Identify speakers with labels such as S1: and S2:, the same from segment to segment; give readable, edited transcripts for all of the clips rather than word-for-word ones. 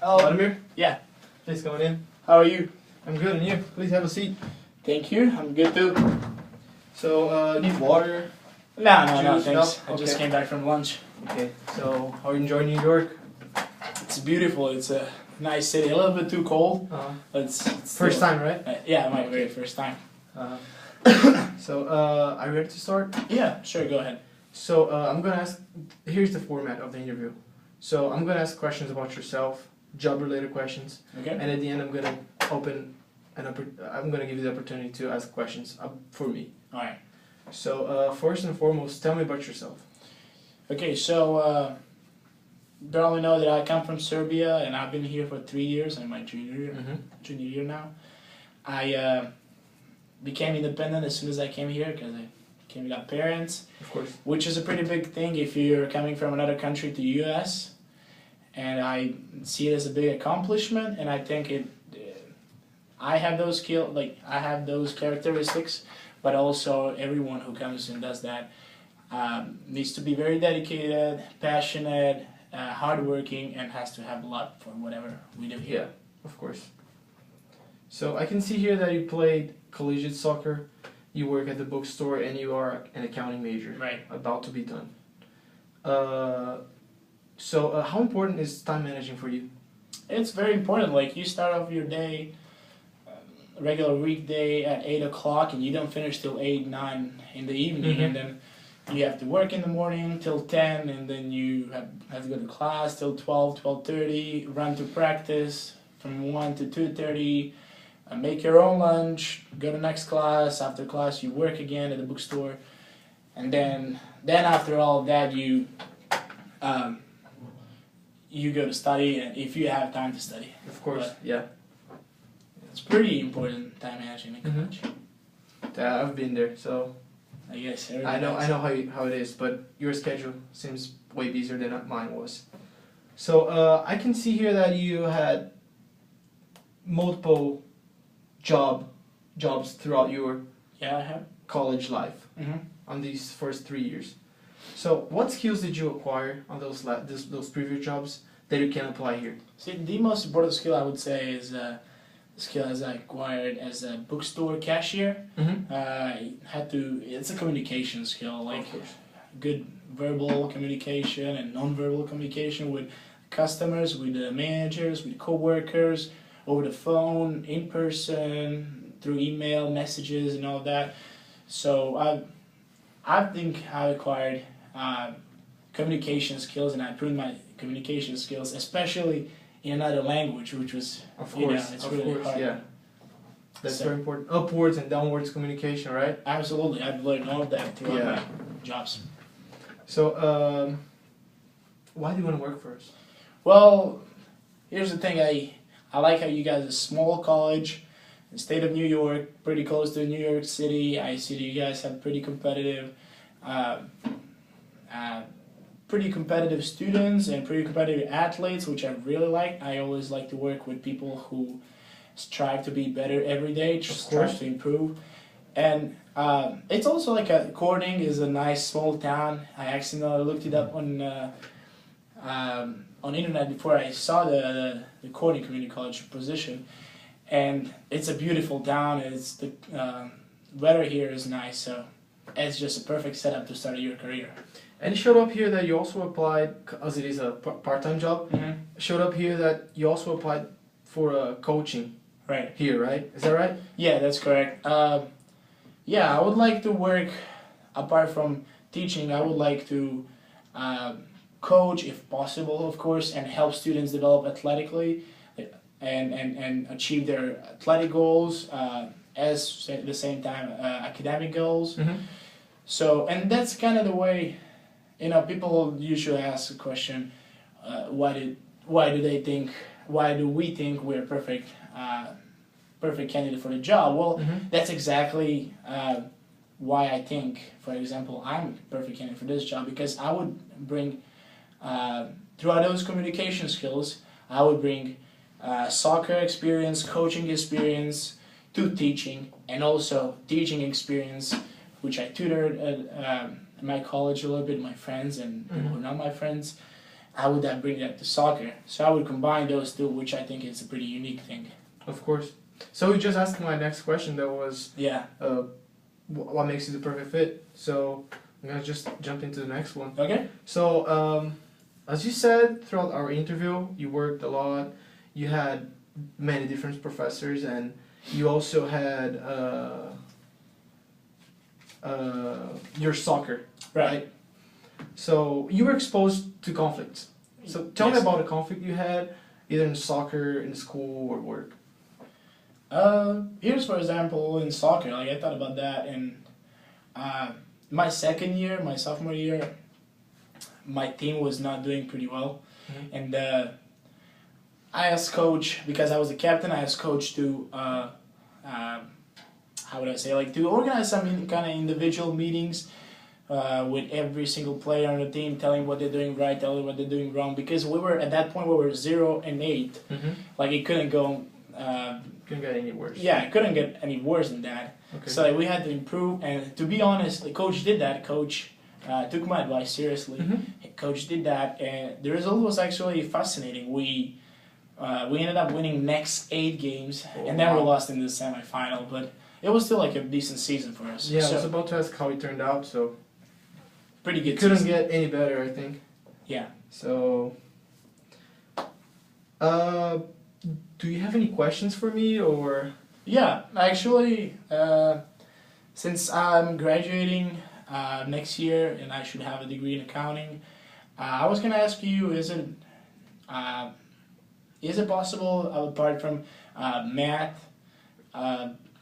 S1: Hello.
S2: Vladimir?
S1: Yeah.
S2: Please come on in.
S1: How are you?
S2: I'm good, and you? Please have a seat.
S1: Thank you. I'm good too.
S2: So, need water?
S1: No,
S2: Juice?
S1: thanks.
S2: No?
S1: I just
S2: Okay.
S1: came back from lunch.
S2: Okay. So, how are you enjoying New York?
S1: It's beautiful. It's a nice city. A little bit too cold. But it's
S2: First
S1: still-
S2: time, right?
S1: Yeah, my very first time.
S2: So, are you ready to start?
S1: Yeah, sure. Go ahead.
S2: So, I'm gonna ask. Here's the format of the interview. So, I'm gonna ask questions about yourself, job-related questions,
S1: Okay.
S2: and at the end, I'm gonna open I'm gonna give you the opportunity to ask questions for me.
S1: All right.
S2: So, first and foremost, tell me about yourself.
S1: Okay. So, probably know that I come from Serbia, and I've been here for 3 years. I'm my junior year now. I became independent as soon as I came here because I came without parents.
S2: Of course.
S1: Which is a pretty big thing if you're coming from another country to US, and I see it as a big accomplishment. And I think I have those I have those characteristics, but also everyone who comes and does that needs to be very dedicated, passionate, hardworking, and has to have love for whatever we do here.
S2: Yeah, of course. So I can see here that you played collegiate soccer, you work at the bookstore, and you are an accounting major.
S1: Right.
S2: About to be done. So how important is time managing for you?
S1: It's very important. Like, you start off your day, regular weekday at 8 o'clock, and you don't finish till 8, 9 in the evening, and then you have to work in the morning till 10, and then you have to go to class till 12, 12:30, run to practice from 1 to 2:30, make your own lunch, go to next class. After class, you work again at the bookstore, and then after all of that, you go to study, and if you have time to study.
S2: Of course,
S1: But
S2: yeah.
S1: it's pretty important, time management in college.
S2: I've been there, so
S1: I guess
S2: I know how it is, but your schedule seems way busier than mine was. So I can see here that you had multiple jobs throughout your
S1: Yeah, I have.
S2: college life on these first 3 years. So what skills did you acquire on those previous jobs that you can apply here?
S1: See, the most important skill I would say is the skill as I acquired as a bookstore cashier. It's a communication skill, like good verbal communication and non-verbal communication with customers, with the managers, with co-workers, over the phone, in person, through email, messages, and all that. So I think I acquired communication skills, and I improved my communication skills, especially in another language, which was, it's really hard.
S2: Yeah. That's very important. Upwards and downwards communication, right?
S1: Absolutely, I've learned all of that throughout my jobs.
S2: So, why do you want to work for us?
S1: Well, here's the thing. I like how you guys are a small college, in the state of New York, pretty close to New York City. I see that you guys have pretty competitive students and pretty competitive athletes, which I really like. I always like to work with people who strive to be better every day, strive to improve. And it's also like Corning is a nice small town. I accidentally looked it up on internet before I saw the Corning Community College position, and it's a beautiful town. It's the weather here is nice, so it's just a perfect setup to start your career.
S2: And it showed up here that you also applied, as it is a part-time job. Showed up here that you also applied for coaching.
S1: Right.
S2: Here, right? Is that right?
S1: Yeah, that's correct. Yeah, I would like to work, apart from teaching, I would like to coach if possible, of course, and help students develop athletically and achieve their athletic goals as at the same time academic goals. So, and that's kind of the way, people usually ask the question, why do we think we're perfect candidate for the job? Well, that's exactly why I think, for example, I'm a perfect candidate for this job, because I would bring, throughout those communication skills, I would bring soccer experience, coaching experience to teaching, and also teaching experience, which I tutored at my college a little bit, my friends and people who are not my friends. I would then bring that to soccer. So I would combine those two, which I think is a pretty unique thing.
S2: Of course. So you just asked my next question. That was
S1: Yeah.
S2: what makes you the perfect fit. So I'm gonna just jump into the next one.
S1: Okay.
S2: So as you said throughout our interview, you worked a lot. You had many different professors, and you also had your soccer, right? So you were exposed to conflicts. So tell me about a conflict you had, either in soccer, in school, or work.
S1: Here's for example in soccer. Like I thought about that in my second year, my sophomore year. My team was not doing pretty well, and I asked coach, because I was the captain. I asked coach to how would I say, like, to organize some kind of individual meetings with every single player on the team, telling what they're doing right, telling what they're doing wrong. Because we were at that point we were 0-8, like it couldn't go.
S2: Couldn't get any worse.
S1: Yeah, it couldn't get any worse than that.
S2: Okay.
S1: So like, we had to improve, and to be honest, the coach did that. Coach took my advice seriously. Coach did that, and the result was actually fascinating. We ended up winning next 8 games, and then we lost in the semifinal. But it was still like a decent season for us.
S2: Yeah,
S1: so,
S2: I was about to ask how it turned out. So
S1: pretty good.
S2: It couldn't
S1: season.
S2: get any better, I think.
S1: Yeah.
S2: So, do you have any questions for me, or?
S1: Yeah, actually, since I'm graduating next year and I should have a degree in accounting, I was gonna ask you: is it possible, apart from math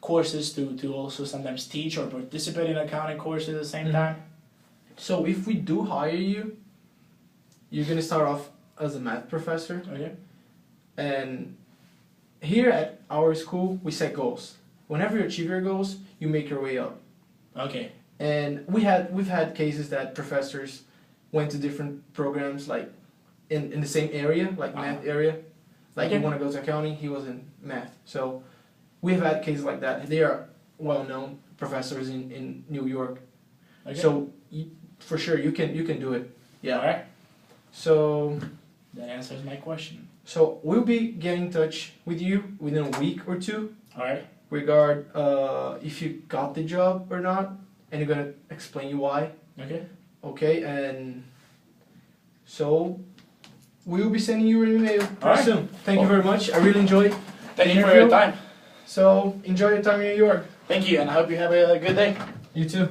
S1: courses, to also sometimes teach or participate in accounting courses at the same time?
S2: So if we do hire you, you're gonna start off as a math professor,
S1: Okay.
S2: and here at our school we set goals. Whenever you achieve your goals, you make your way up.
S1: Okay.
S2: And we've had cases that professors went to different programs, like in the same area, like math area. Like you want to go to accounting, he was in math. So we've had cases like that. They are well-known professors in New York.
S1: Okay.
S2: So for sure you can do it. Yeah.
S1: All right.
S2: So
S1: That answers my question.
S2: so we'll be getting in touch with you within a week or two,
S1: All right.
S2: regard if you got the job or not, and we're gonna explain you why.
S1: Okay.
S2: Okay, and so we will be sending you an email pretty
S1: Alright.
S2: soon. Thank you very much. I really enjoyed.
S1: Thank you for your time.
S2: So enjoy your time in New York.
S1: Thank you, and I hope you have a good day.
S2: You too.